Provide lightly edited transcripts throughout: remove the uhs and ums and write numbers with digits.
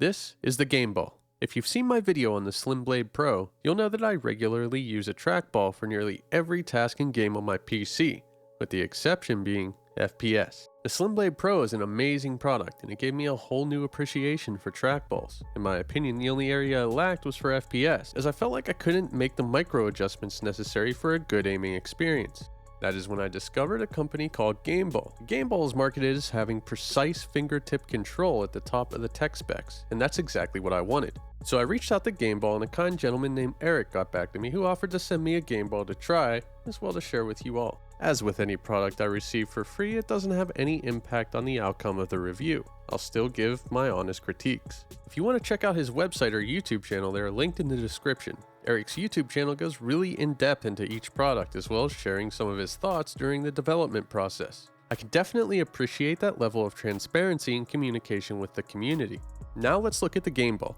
This is the GameBall. If you've seen my video on the Slim Blade Pro, you'll know that I regularly use a trackball for nearly every task and game on my PC, with the exception being FPS. The Slim Blade Pro is an amazing product, and it gave me a whole new appreciation for trackballs. In my opinion, the only area I lacked was for FPS, as I felt like I couldn't make the micro adjustments necessary for a good aiming experience. That is when I discovered a company called GameBall. GameBall is marketed as having precise fingertip control at the top of the tech specs, and that's exactly what I wanted. So I reached out to GameBall, and a kind gentleman named Eric got back to me, who offered to send me a GameBall to try, as well to share with you all. As with any product I receive for free, it doesn't have any impact on the outcome of the review. I'll still give my honest critiques. If you want to check out his website or YouTube channel, they are linked in the description. Eric's YouTube channel goes really in depth into each product, as well as sharing some of his thoughts during the development process. I can definitely appreciate that level of transparency and communication with the community. Now let's look at the GameBall.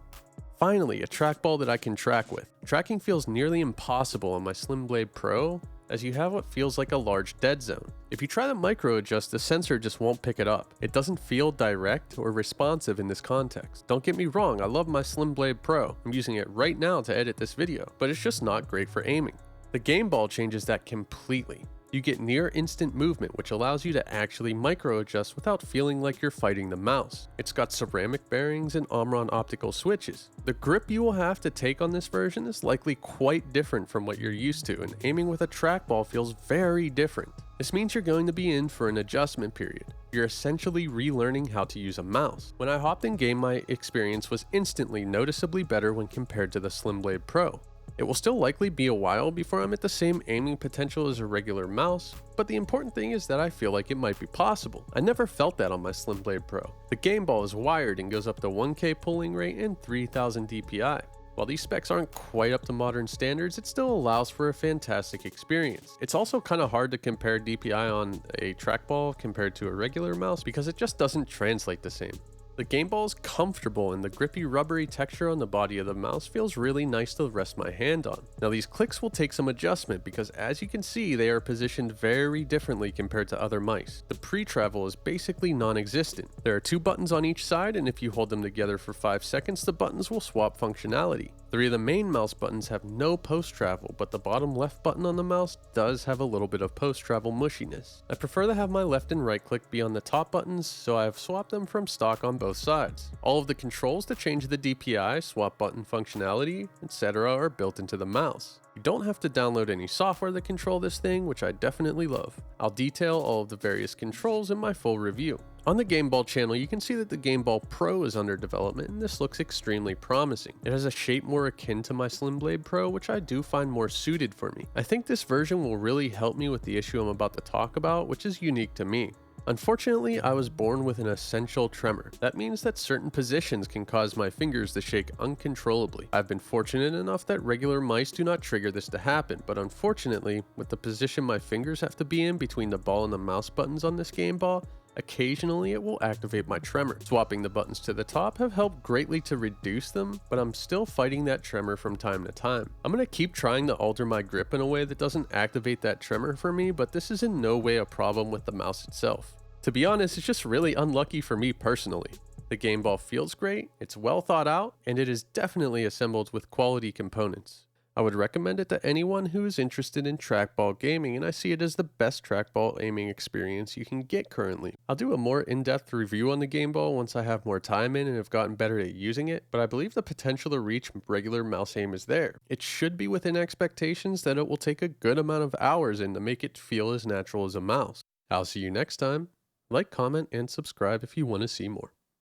Finally, a trackball that I can track with. Tracking feels nearly impossible on my Slim Blade Pro, as you have what feels like a large dead zone. If you try to micro adjust, the sensor just won't pick it up. It doesn't feel direct or responsive in this context. Don't get me wrong, I love my Slim Blade Pro. I'm using it right now to edit this video, but it's just not great for aiming. The GameBall changes that completely. You get near instant movement, which allows you to actually micro adjust without feeling like you're fighting the mouse. It's got ceramic bearings and Omron optical switches. The grip you will have to take on this version is likely quite different from what you're used to, and aiming with a trackball feels very different. This means you're going to be in for an adjustment period. You're essentially relearning how to use a mouse. When I hopped in game, my experience was instantly noticeably better when compared to the Slim Blade Pro. It will still likely be a while before I'm at the same aiming potential as a regular mouse, but the important thing is that I feel like it might be possible. I never felt that on my Slim Blade Pro. The GameBall is wired and goes up to 1K pulling rate and 3000 DPI. While these specs aren't quite up to modern standards, it still allows for a fantastic experience. It's also kind of hard to compare DPI on a trackball compared to a regular mouse because it just doesn't translate the same. The GameBall is comfortable, and the grippy rubbery texture on the body of the mouse feels really nice to rest my hand on. Now these clicks will take some adjustment because, as you can see, they are positioned very differently compared to other mice. The pre-travel is basically non-existent. There are two buttons on each side, and if you hold them together for 5 seconds, the buttons will swap functionality. 3 of the main mouse buttons have no post-travel, but the bottom left button on the mouse does have a little bit of post-travel mushiness. I prefer to have my left and right click be on the top buttons, so I have swapped them from stock on both sides. All of the controls to change the DPI, swap button functionality, etc. are built into the mouse. You don't have to download any software to control this thing, which I definitely love. I'll detail all of the various controls in my full review. On the GameBall channel, you can see that the GameBall Pro is under development, and this looks extremely promising. It has a shape more akin to my Slim Blade Pro, which I do find more suited for me. I think this version will really help me with the issue I'm about to talk about, which is unique to me. Unfortunately, I was born with an essential tremor. That means that certain positions can cause my fingers to shake uncontrollably. I've been fortunate enough that regular mice do not trigger this to happen, but unfortunately, with the position my fingers have to be in between the ball and the mouse buttons on this GameBall, occasionally it will activate my tremor. Swapping the buttons to the top have helped greatly to reduce them, but I'm still fighting that tremor from time to time. I'm going to keep trying to alter my grip in a way that doesn't activate that tremor for me, but this is in no way a problem with the mouse itself. To be honest, it's just really unlucky for me personally. The GameBall feels great, it's well thought out, and it is definitely assembled with quality components. I would recommend it to anyone who is interested in trackball gaming, and I see it as the best trackball aiming experience you can get currently. I'll do a more in-depth review on the GameBall once I have more time in and have gotten better at using it, but I believe the potential to reach regular mouse aim is there. It should be within expectations that it will take a good amount of hours in to make it feel as natural as a mouse. I'll see you next time. Like, comment, and subscribe if you want to see more.